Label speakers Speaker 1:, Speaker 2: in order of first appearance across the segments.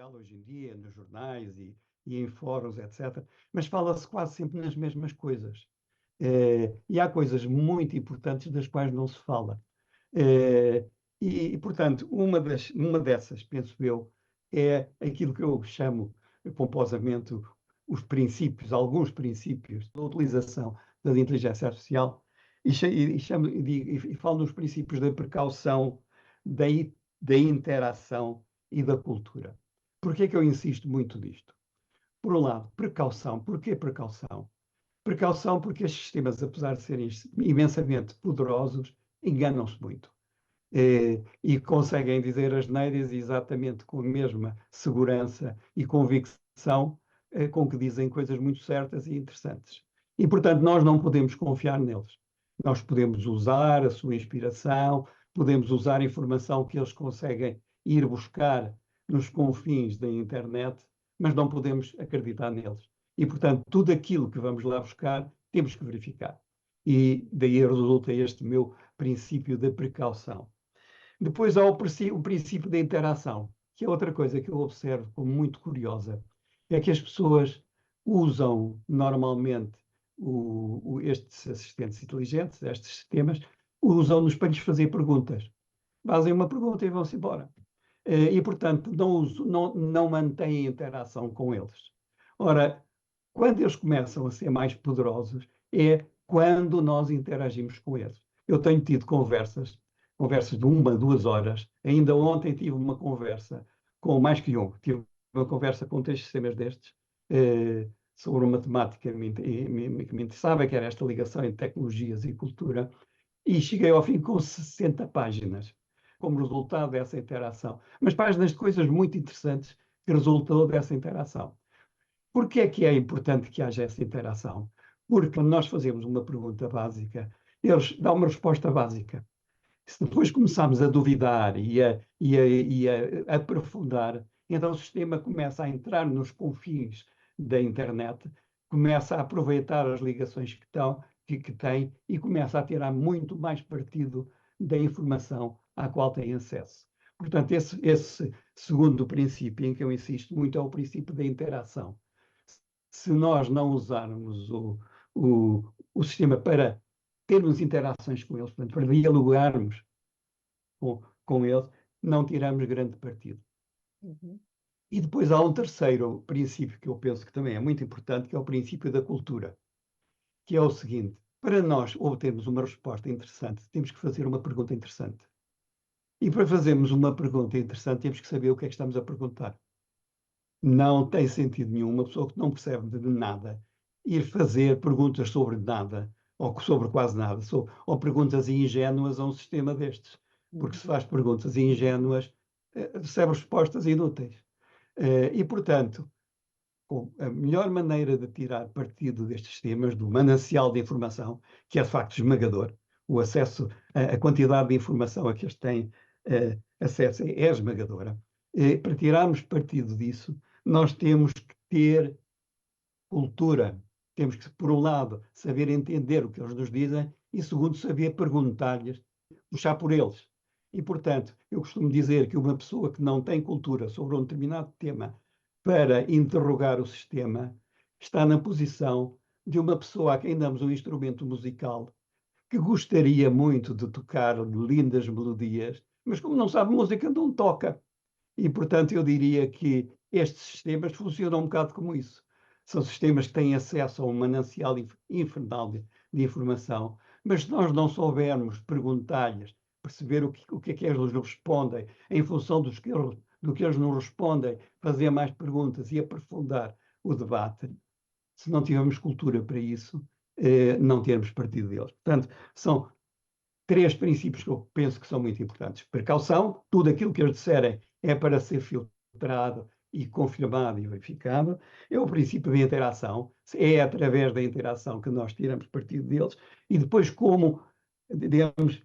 Speaker 1: social hoje em dia, nos jornais e em fóruns, etc. Mas fala-se quase sempre nas mesmas coisas. E há coisas muito importantes das quais não se fala. Portanto, uma dessas, penso eu, é aquilo que eu chamo pomposamente os princípios, alguns princípios da utilização da inteligência artificial, e falo nos princípios da precaução, da, da interação e da cultura. Por que é que eu insisto muito nisto? Por um lado, precaução. Porquê precaução? Precaução porque estes sistemas, apesar de serem imensamente poderosos, enganam-se muito. E conseguem dizer as neiras exatamente com a mesma segurança e convicção com que dizem coisas muito certas e interessantes. E, portanto, nós não podemos confiar neles. Nós podemos usar a sua inspiração, podemos usar a informação que eles conseguem ir buscar nos confins da internet, mas não podemos acreditar neles. E, portanto, tudo aquilo que vamos lá buscar, temos que verificar. E daí resulta este meu princípio de precaução. Depois há o princípio da interação, que é outra coisa que eu observo como muito curiosa, é que as pessoas usam normalmente estes assistentes inteligentes, estes sistemas, usam-nos para lhes fazer perguntas. Fazem uma pergunta e vão-se embora. E, portanto, não mantêm interação com eles. Ora, quando eles começam a ser mais poderosos, é quando nós interagimos com eles. Eu tenho tido conversas de 1, 2 horas. Ainda ontem tive uma conversa com mais que um. Tive uma conversa com 3 sistemas destes sobre uma temática que me interessava, que era esta ligação entre tecnologias e cultura, e cheguei ao fim com 60 páginas como resultado dessa interação. Mas páginas de coisas muito interessantes que resultou dessa interação. Porquê é que é importante que haja essa interação? Porque quando nós fazemos uma pergunta básica, eles dão uma resposta básica. Se depois começarmos a duvidar e a aprofundar, então o sistema começa a entrar nos confins da internet, começa a aproveitar as ligações que tem e começa a tirar muito mais partido da informação à qual tem acesso. Portanto, esse segundo princípio em que eu insisto muito é o princípio da interação. Se nós não usarmos o sistema para termos interações com eles, portanto, para dialogarmos com eles, não tiramos grande partido.
Speaker 2: Uhum.
Speaker 1: E depois há um terceiro princípio que eu penso que também é muito importante, que é o princípio da cultura, que é o seguinte: para nós obtermos uma resposta interessante, temos que fazer uma pergunta interessante. E para fazermos uma pergunta interessante, temos que saber o que é que estamos a perguntar. Não tem sentido nenhum uma pessoa que não percebe de nada ir fazer perguntas sobre nada, ou sobre quase nada, ou perguntas ingênuas a um sistema destes. Porque se faz perguntas ingênuas, recebe respostas inúteis. E, portanto, a melhor maneira de tirar partido destes sistemas, do manancial de informação, que é de facto esmagador, o acesso, a quantidade de informação a que eles têm acesso é esmagadora. Para tirarmos partido disso, nós temos que ter cultura. Temos que, por um lado, saber entender o que eles nos dizem e, segundo, saber perguntar-lhes, puxar por eles. E, portanto, eu costumo dizer que uma pessoa que não tem cultura sobre um determinado tema para interrogar o sistema está na posição de uma pessoa a quem damos um instrumento musical que gostaria muito de tocar lindas melodias, mas como não sabe música, não toca. E, portanto, eu diria que estes sistemas funcionam um bocado como isso. São sistemas que têm acesso a um manancial infernal de informação, mas se nós não soubermos perguntar-lhes, perceber o que é que eles nos respondem, em função do que eles nos respondem, fazer mais perguntas e aprofundar o debate, se não tivermos cultura para isso, não termos partido deles. Portanto, são 3 princípios que eu penso que são muito importantes. Precaução, tudo aquilo que eles disserem é para ser filtrado e confirmado e verificado. É o princípio da interação, é através da interação que nós tiramos partido deles. E depois, como, digamos,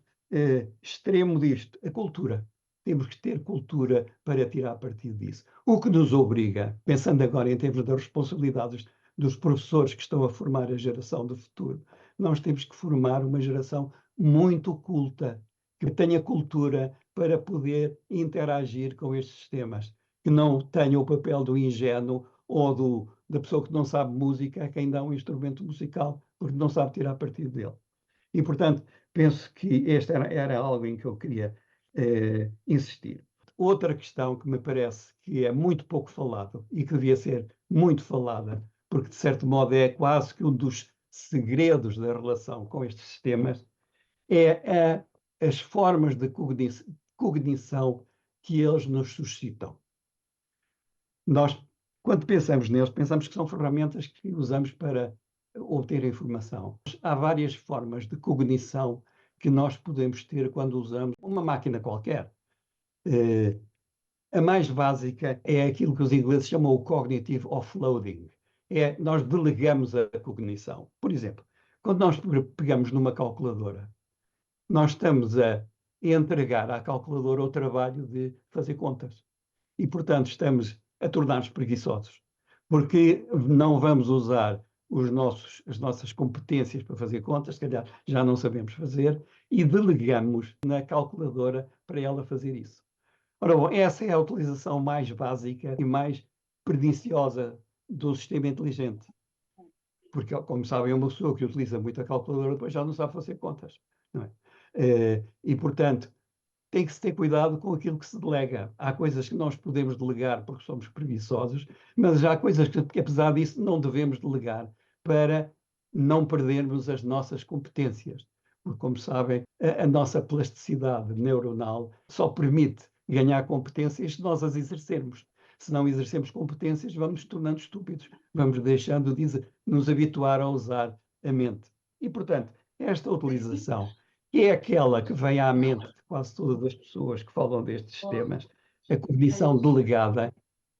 Speaker 1: extremo disto, a cultura. Temos que ter cultura para tirar partido disso. O que nos obriga, pensando agora em termos das responsabilidades dos professores que estão a formar a geração do futuro, nós temos que formar uma geração muito culta, que tenha cultura para poder interagir com estes sistemas, que não tenha o papel do ingênuo ou da pessoa que não sabe música a quem dá um instrumento musical, porque não sabe tirar partido dele. E, portanto, penso que este era algo em que eu queria insistir. Outra questão que me parece que é muito pouco falado e que devia ser muito falada, porque de certo modo é quase que um dos segredos da relação com estes sistemas, é as formas de cognição que eles nos suscitam. Nós, quando pensamos neles, pensamos que são ferramentas que usamos para obter informação. Há várias formas de cognição que nós podemos ter quando usamos uma máquina qualquer. A mais básica é aquilo que os ingleses chamam o cognitive offloading. Nós delegamos a cognição. Por exemplo, quando nós pegamos numa calculadora, nós estamos a entregar à calculadora o trabalho de fazer contas. E, portanto, estamos a tornar-nos preguiçosos, porque não vamos usar as nossas competências para fazer contas, se calhar já não sabemos fazer, e delegamos na calculadora para ela fazer isso. Ora bom, essa é a utilização mais básica e mais perniciosa do sistema inteligente. Porque, como sabem, uma pessoa que utiliza muito a calculadora depois já não sabe fazer contas. Não é? E, portanto, tem que se ter cuidado com aquilo que se delega. Há coisas que nós podemos delegar porque somos preguiçosos, mas já há coisas que, apesar disso, não devemos delegar para não perdermos as nossas competências. Porque, como sabem, a nossa plasticidade neuronal só permite ganhar competências se nós as exercermos. Se não exercemos competências, vamos nos tornando estúpidos, vamos deixando de nos habituar a usar a mente. E, portanto, esta utilização, que é aquela que vem à mente de quase todas as pessoas que falam destes temas, a cognição delegada,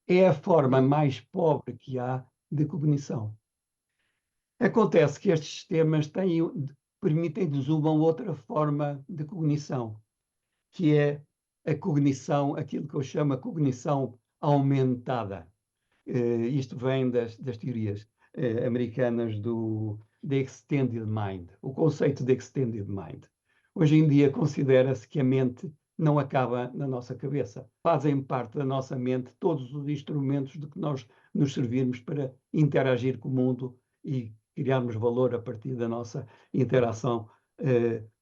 Speaker 1: é a forma mais pobre que há de cognição. Acontece que estes sistemas permitem-nos uma outra forma de cognição, que é a cognição, aquilo que eu chamo a cognição aumentada. Isto vem das teorias americanas do Extended Mind, o conceito de Extended Mind. Hoje em dia considera-se que a mente não acaba na nossa cabeça. Fazem parte da nossa mente todos os instrumentos de que nós nos servirmos para interagir com o mundo e criarmos valor a partir da nossa interação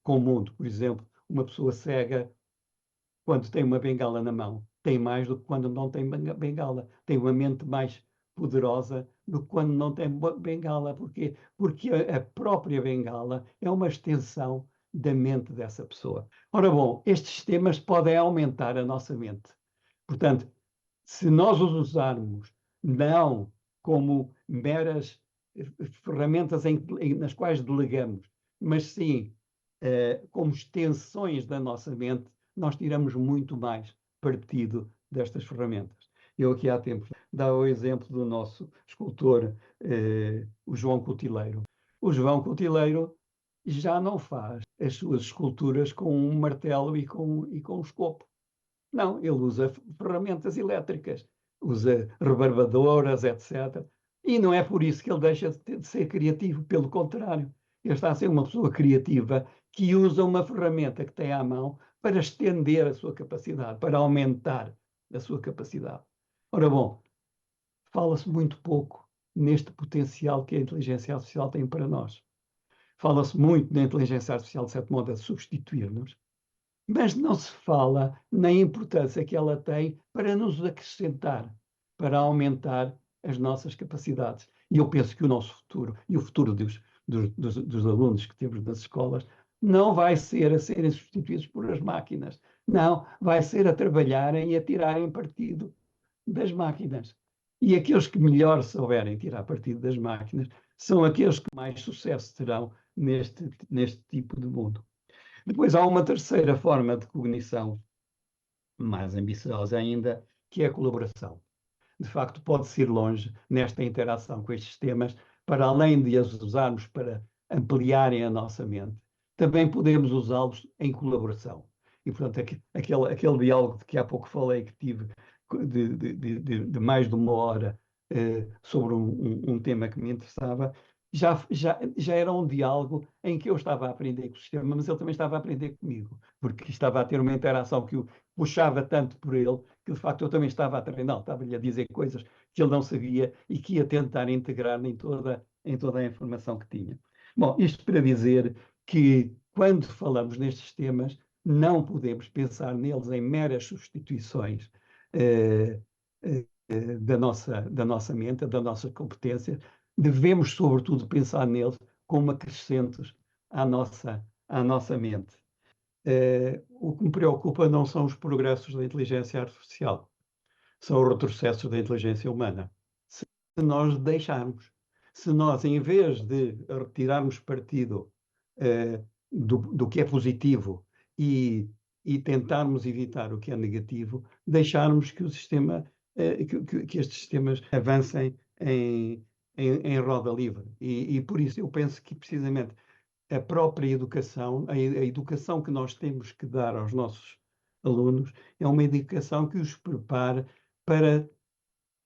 Speaker 1: com o mundo. Por exemplo, uma pessoa cega, quando tem uma bengala na mão, tem mais do que quando não tem bengala. Tem uma mente mais poderosa do que quando não tem bengala. Porquê? Porque a própria bengala é uma extensão da mente dessa pessoa. Ora bom, estes sistemas podem aumentar a nossa mente. Portanto, se nós os usarmos não como meras ferramentas nas quais delegamos, mas sim como extensões da nossa mente, nós tiramos muito mais partido destas ferramentas. Eu aqui há tempo dava o exemplo do nosso escultor, o João Cotileiro. O João Cotileiro já não faz as suas esculturas com um martelo e com um escopo. Não, ele usa ferramentas elétricas, usa rebarbadoras, etc. E não é por isso que ele deixa de ser criativo, pelo contrário. Ele está a ser uma pessoa criativa que usa uma ferramenta que tem à mão para estender a sua capacidade, para aumentar a sua capacidade. Ora bom, fala-se muito pouco neste potencial que a inteligência artificial tem para nós. Fala-se muito na inteligência artificial, de certo modo, a substituir-nos, mas não se fala na importância que ela tem para nos acrescentar, para aumentar as nossas capacidades. E eu penso que o nosso futuro, e o futuro dos alunos que temos nas escolas, não vai ser a serem substituídos por as máquinas. Não, vai ser a trabalharem e a tirarem partido das máquinas. E aqueles que melhor souberem tirar partido das máquinas são aqueles que mais sucesso terão neste tipo de mundo. Depois há uma terceira forma de cognição, mais ambiciosa ainda, que é a colaboração. De facto, pode-se ir longe nesta interação com estes temas, para além de as usarmos para ampliarem a nossa mente, também podemos usá-los em colaboração. E, portanto, aquele diálogo de que há pouco falei, que tive de mais de uma hora sobre um tema que me interessava, já era um diálogo em que eu estava a aprender com o sistema, mas ele também estava a aprender comigo, porque estava a ter uma interação que o puxava tanto por ele, que de facto eu também estava a treinar, estava-lhe a dizer coisas que ele não sabia e que ia tentar integrar em toda a informação que tinha. Bom, isto para dizer que quando falamos nestes temas, não podemos pensar neles em meras substituições eh, da nossa mente, da nossa competência. Devemos, sobretudo, pensar neles como acrescentos à nossa mente. O que me preocupa não são os progressos da inteligência artificial, são os retrocessos da inteligência humana. Se nós deixarmos, se nós, em vez de retirarmos partido do que é positivo e tentarmos evitar o que é negativo, deixarmos que o sistema, que estes sistemas avancem em roda livre. E por isso eu penso que precisamente a própria educação, a educação que nós temos que dar aos nossos alunos, é uma educação que os prepare para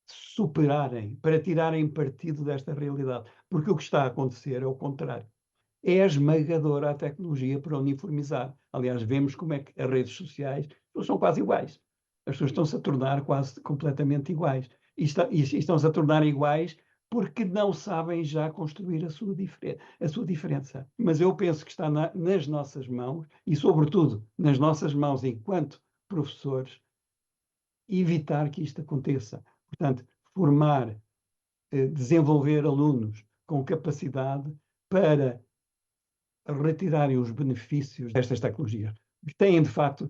Speaker 1: superarem, para tirarem partido desta realidade. Porque o que está a acontecer é o contrário. É esmagadora a tecnologia para uniformizar. Aliás, vemos como é que as redes sociais são quase iguais. As pessoas estão-se a tornar quase completamente iguais. E estão-se a tornar iguais porque não sabem já construir a sua diferença. Mas eu penso que está nas nossas mãos, e sobretudo nas nossas mãos enquanto professores, evitar que isto aconteça. Portanto, formar, desenvolver alunos com capacidade para retirarem os benefícios destas tecnologias, que têm, de facto,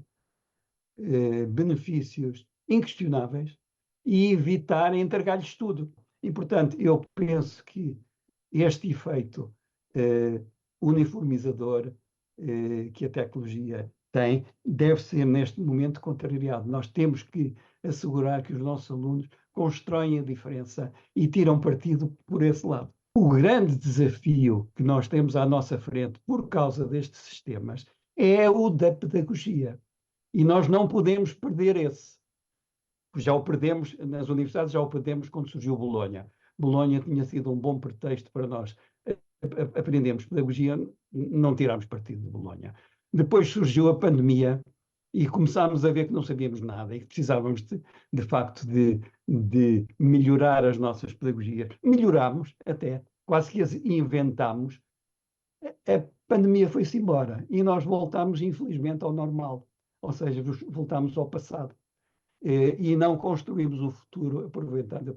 Speaker 1: benefícios inquestionáveis, e evitarem entregar-lhes tudo. E, portanto, eu penso que este efeito uniformizador que a tecnologia tem deve ser, neste momento, contrariado. Nós temos que assegurar que os nossos alunos constroem a diferença e tiram partido por esse lado. O grande desafio que nós temos à nossa frente por causa destes sistemas é o da pedagogia. E nós não podemos perder esse. Já o perdemos nas universidades, já o perdemos quando surgiu Bolonha. Bolonha tinha sido um bom pretexto para nós aprendermos pedagogia, não tirámos partido de Bolonha. Depois surgiu a pandemia e começámos a ver que não sabíamos nada e que precisávamos, de facto, de melhorar as nossas pedagogias. Melhorámos até, quase que as inventámos. A pandemia foi-se embora e nós voltámos, infelizmente, ao normal. Ou seja, voltámos ao passado. E não construímos o futuro aproveitando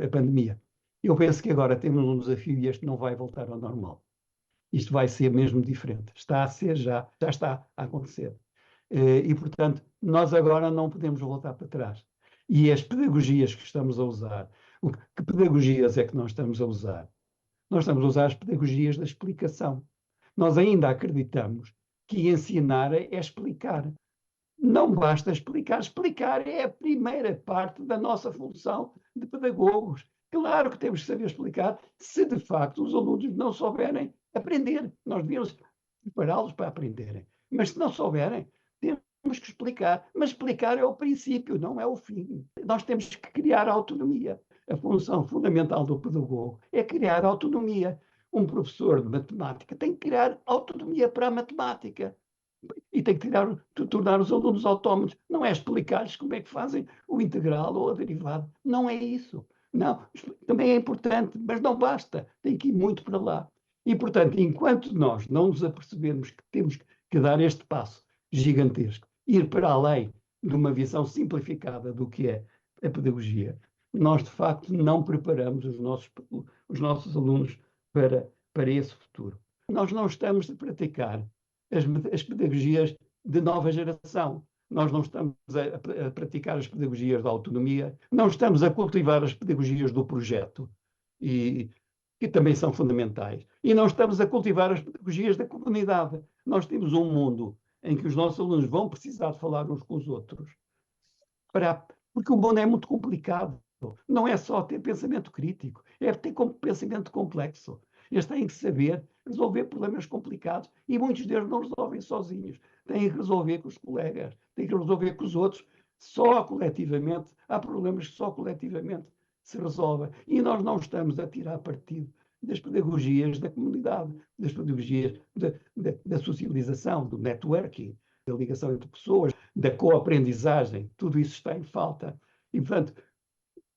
Speaker 1: a pandemia. Eu penso que agora temos um desafio e este não vai voltar ao normal. Isto vai ser mesmo diferente. Está a ser já está a acontecer. E, portanto, nós agora não podemos voltar para trás. E as pedagogias que estamos a usar, que pedagogias é que nós estamos a usar? Nós estamos a usar as pedagogias da explicação. Nós ainda acreditamos que ensinar é explicar. Não basta explicar. Explicar é a primeira parte da nossa função de pedagogos. Claro que temos que saber explicar se de facto os alunos não souberem aprender. Nós devíamos prepará-los para aprenderem. Mas se não souberem, temos que explicar. Mas explicar é o princípio, não é o fim. Nós temos que criar autonomia. A função fundamental do pedagogo é criar autonomia. Um professor de matemática tem que criar autonomia para a matemática. E tem que tornar os alunos autónomos. Não é explicar-lhes como é que fazem o integral ou a derivada. Não é isso. Não, também é importante, mas não basta. Tem que ir muito para lá. E, portanto, enquanto nós não nos apercebermos que temos que dar este passo gigantesco, ir para além de uma visão simplificada do que é a pedagogia, nós, de facto, não preparamos os nossos alunos para esse futuro. Nós não estamos a praticar as pedagogias de nova geração. Nós não estamos a praticar as pedagogias da autonomia, não estamos a cultivar as pedagogias do projeto, que também são fundamentais, e não estamos a cultivar as pedagogias da comunidade. Nós temos um mundo em que os nossos alunos vão precisar de falar uns com os outros, porque o mundo é muito complicado. Não é só ter pensamento crítico, é ter pensamento complexo. Eles têm que saber resolver problemas complicados e muitos deles não resolvem sozinhos. Têm que resolver com os colegas, têm que resolver com os outros. Só coletivamente, há problemas que só coletivamente se resolvem. E nós não estamos a tirar partido das pedagogias da comunidade, das pedagogias da socialização, do networking, da ligação entre pessoas, da coaprendizagem. Tudo isso está em falta. E, portanto,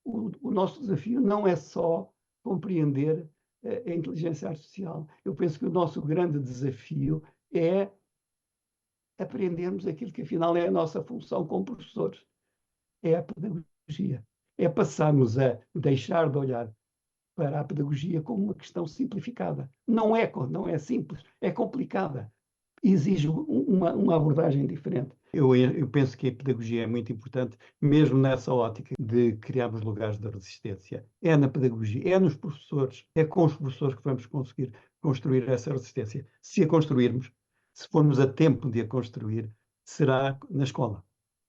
Speaker 1: o nosso desafio não é só compreender a inteligência artificial. Eu penso que o nosso grande desafio é aprendermos aquilo que, afinal, é a nossa função como professores. É a pedagogia. É passarmos a deixar de olhar para a pedagogia como uma questão simplificada. Não é simples, é complicada. Exige uma abordagem diferente. Eu penso que a pedagogia é muito importante, mesmo nessa ótica de criarmos lugares de resistência. É na pedagogia, é nos professores, é com os professores que vamos conseguir construir essa resistência. Se a construirmos, se formos a tempo de a construir, será na escola.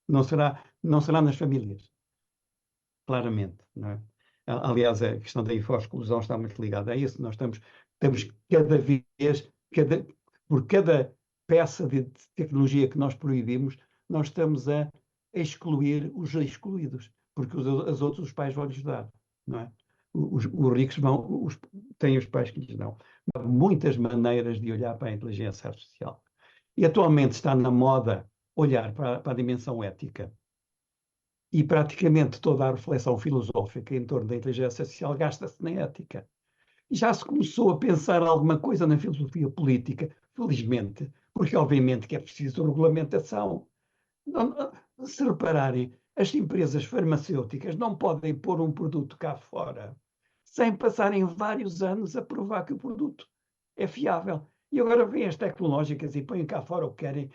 Speaker 1: Não será nas famílias, claramente, não é? Aliás, a questão da info-exclusão está muito ligada a isso. Nós estamos cada vez, por cada peça de tecnologia que nós proibimos, nós estamos a excluir os excluídos, porque os outros, os pais vão lhes dar, não é? Os ricos têm os pais que lhes dão. Há muitas maneiras de olhar para a inteligência artificial. E atualmente está na moda olhar para a dimensão ética. E praticamente toda a reflexão filosófica em torno da inteligência artificial gasta-se na ética. Já se começou a pensar alguma coisa na filosofia política, felizmente, porque obviamente que é preciso regulamentação. Se repararem, as empresas farmacêuticas não podem pôr um produto cá fora sem passarem vários anos a provar que o produto é fiável. E agora vêm as tecnológicas e põem cá fora o que querem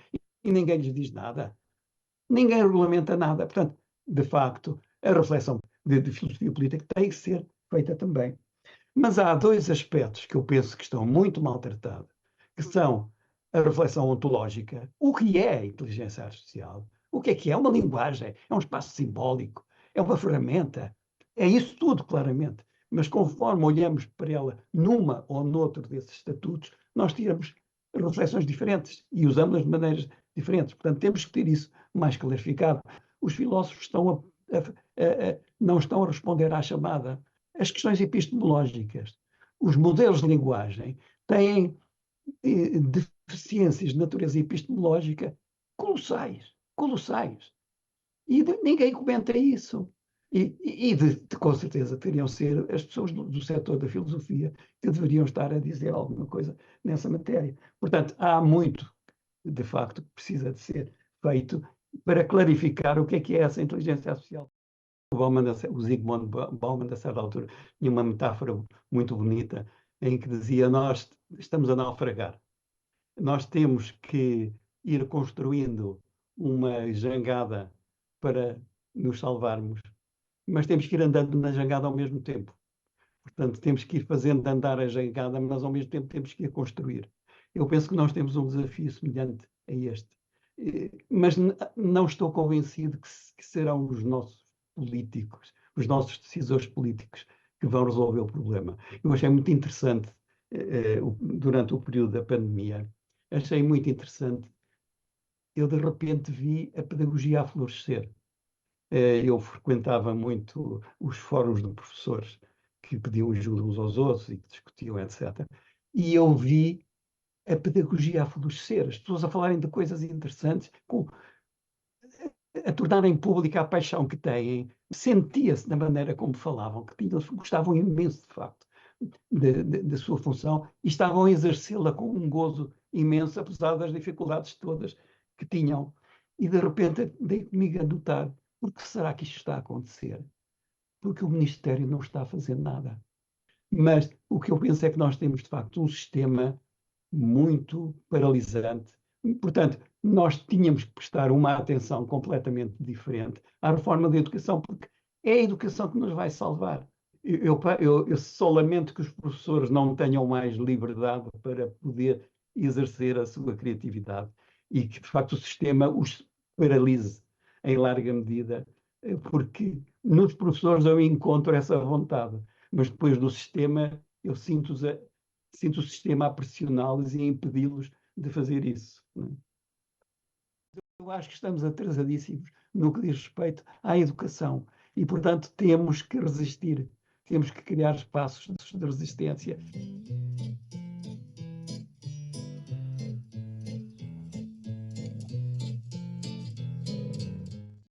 Speaker 1: e ninguém lhes diz nada. Ninguém regulamenta nada. Portanto, de facto, a reflexão de filosofia política tem que ser feita também. Mas há dois aspectos que eu penso que estão muito maltratados, que são a reflexão ontológica. O que é a inteligência artificial? O que é? É uma linguagem? É um espaço simbólico? É uma ferramenta? É isso tudo, claramente. Mas conforme olhamos para ela numa ou noutro desses estatutos, nós tiramos reflexões diferentes e usamos-las de maneiras diferentes. Portanto, temos que ter isso mais clarificado. Os filósofos não estão a responder à chamada. As questões epistemológicas, os modelos de linguagem têm deficiências de natureza epistemológica colossais, colossais. E ninguém comenta isso. Com certeza teriam ser as pessoas do setor da filosofia que deveriam estar a dizer alguma coisa nessa matéria. Portanto, há muito, de facto, que precisa de ser feito para clarificar o que é essa inteligência artificial. O Zygmunt Bauman, a certa altura, tinha uma metáfora muito bonita em que dizia: nós estamos a naufragar. Nós temos que ir construindo uma jangada para nos salvarmos, mas temos que ir andando na jangada ao mesmo tempo. Portanto, temos que ir fazendo andar a jangada, mas ao mesmo tempo temos que ir construir. Eu penso que nós temos um desafio semelhante a este. Mas não estou convencido que serão os nossos políticos, os nossos decisores políticos que vão resolver o problema. Eu achei muito interessante, durante o período da pandemia, achei muito interessante, eu de repente vi a pedagogia a florescer. Eu frequentava muito os fóruns de professores que pediam ajuda uns aos outros e que discutiam, etc. E eu vi a pedagogia a florescer, as pessoas a falarem de coisas interessantes, a tornarem pública a paixão que têm. Sentia-se da maneira como falavam, que gostavam imenso, de facto, da sua função e estavam a exercê-la com um gozo imenso, apesar das dificuldades todas que tinham. E de repente dei comigo a notar: por que será que isto está a acontecer? Porque o Ministério não está a fazer nada. Mas o que eu penso é que nós temos, de facto, um sistema muito paralisante. Portanto, nós tínhamos que prestar uma atenção completamente diferente à reforma da educação, porque é a educação que nos vai salvar. Eu só lamento que os professores não tenham mais liberdade para poder exercer a sua criatividade e que, de facto, o sistema os paralise em larga medida, porque nos professores eu encontro essa vontade, mas depois do sistema eu sinto o sistema a pressioná-los e a impedi-los de fazer isso. Eu acho que estamos atrasadíssimos no que diz respeito à educação e, portanto, temos que resistir. temos que criar espaços de resistência.